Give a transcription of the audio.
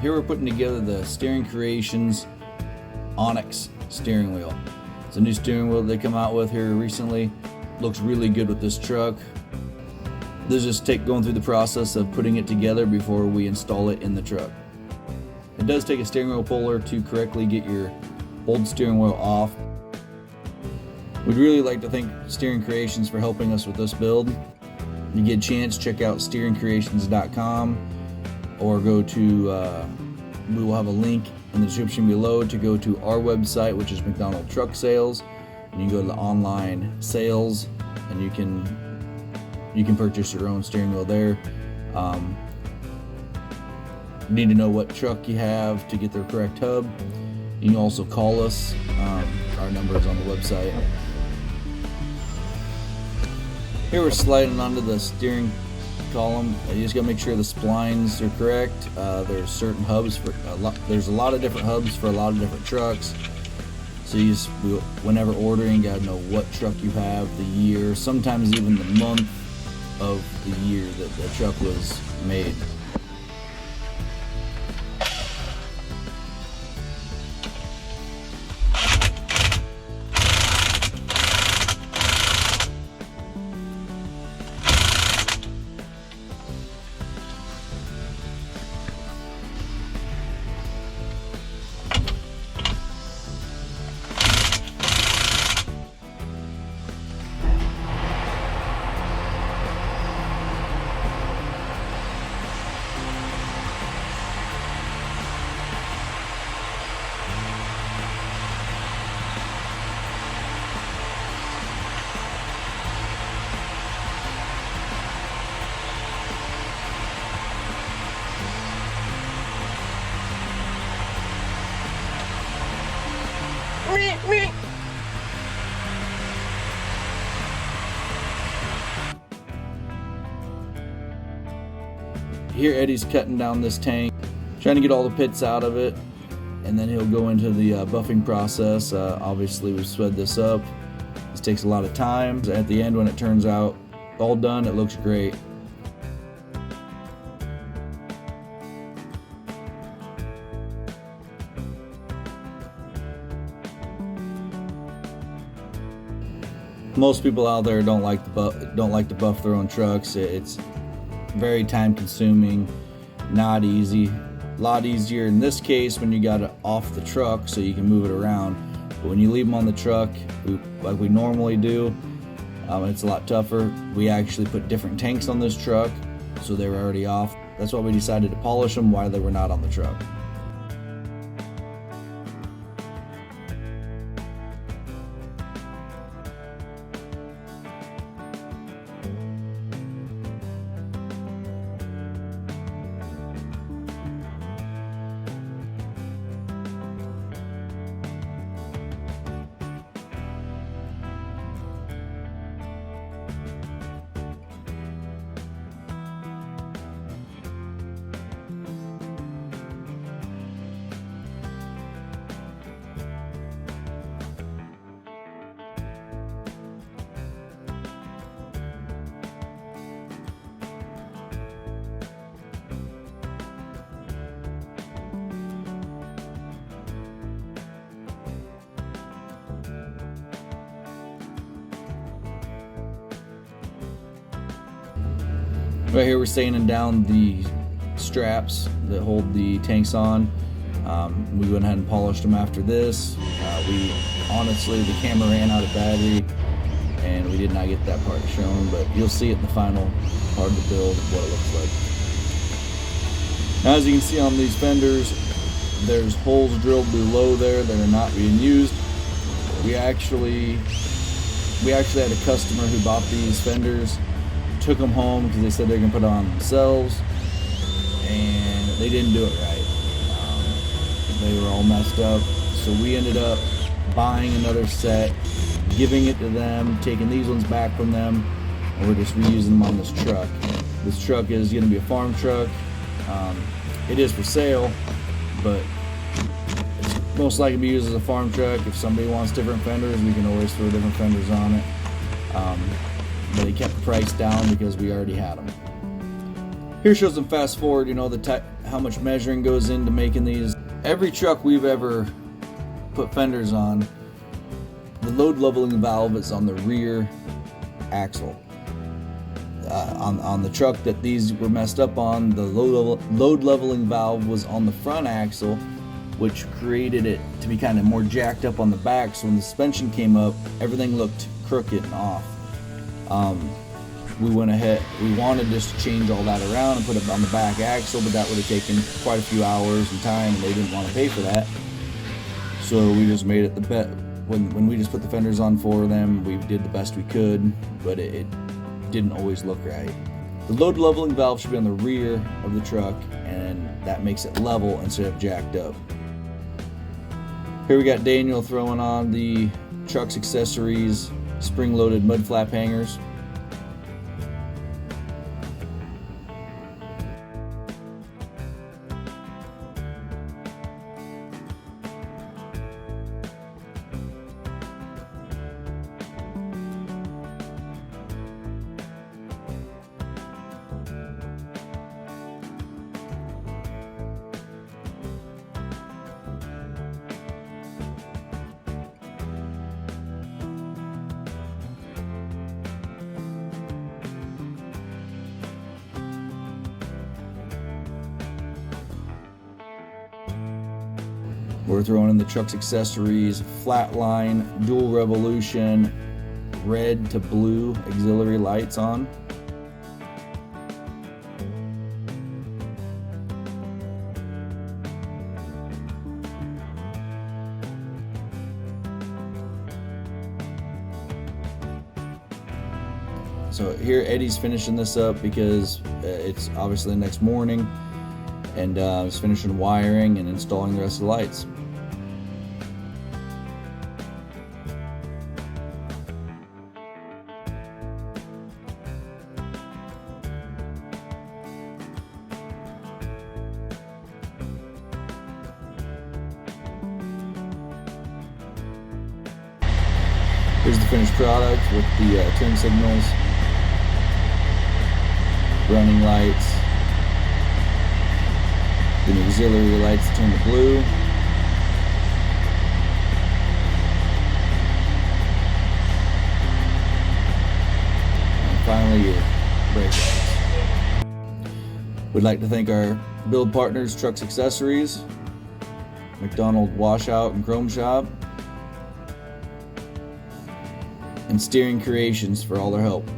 Here we're putting together the Steering Creations Onyx steering wheel. It's a new steering wheel they come out with here recently. Looks really good with this truck. This is just going through the process of putting it together before we install it in the truck. It does take a steering wheel puller to correctly get your old steering wheel off. We'd really like to thank Steering Creations for helping us with this build. If you get a chance, check out steeringcreations.com or go to, we will have a link in the description below to go to our website, which is McDonald Truck Sales, and you can go to the online sales and you can purchase your own steering wheel there. You need to know what truck you have to get the correct hub. You can also call us. Our number is on the website. Here we're sliding onto the steering column. You just gotta make sure the splines are correct. There's certain hubs for there's a lot of different hubs for a lot of different trucks. So whenever ordering, you gotta know what truck you have, the year, sometimes even the month of the year that the truck was made. Here Eddie's cutting down this tank, trying to get all the pits out of it, and then he'll go into the buffing process. Obviously we've sped this up. This takes a lot of time. At the end, when it turns out all done, it looks great. Most people out there don't like to buff their own trucks. It's very time consuming, not easy. A lot easier in this case when you got it off the truck so you can move it around. But when you leave them on the truck, like we normally do, it's a lot tougher. We actually put different tanks on this truck, so they were already off. That's why we decided to polish them while they were not on the truck. Right here we're sanding down the straps that hold the tanks on. We went ahead and polished them after this. Honestly, the camera ran out of battery and we did not get that part shown, but you'll see it in the final part of the build what it looks like. Now, as you can see on these fenders, there's holes drilled below there that are not being used. We actually had a customer who bought these fenders, took them home because they said they're gonna put it on themselves, and they didn't do it right. They were all messed up, so we ended up buying another set, giving it to them, taking these ones back from them, and we're just reusing them on this truck. This truck is gonna be a farm truck. It is for sale, but it's most likely to be used as a farm truck. If somebody wants different fenders, we can always throw different fenders on it. But he kept the price down because we already had them. Here shows them fast forward, you know, how much measuring goes into making these. Every truck we've ever put fenders on, the load leveling valve is on the rear axle. On the truck that these were messed up on, the load leveling valve was on the front axle, which created it to be kind of more jacked up on the back. So when the suspension came up, everything looked crooked and off. We went ahead, we wanted just to change all that around and put it on the back axle, but that would have taken quite a few hours and time, and they didn't want to pay for that. So we just made it the best. When we just put the fenders on for them, we did the best we could, but it didn't always look right. The load leveling valve should be on the rear of the truck, and that makes it level instead of jacked up. Here we got Daniel throwing on the truck's accessories, spring-loaded mud flap hangers. We're throwing in the truck's accessories, flatline, dual revolution, red to blue auxiliary lights on. So here Eddie's finishing this up because it's obviously the next morning, and he's finishing wiring and installing the rest of the lights. Here's the finished product with the turn signals, running lights, the auxiliary lights turn to blue, and finally your brake lights. We'd like to thank our build partners, Trucks Accessories, McDonald Washout and Chrome Shop, and Steering Creations for all their help.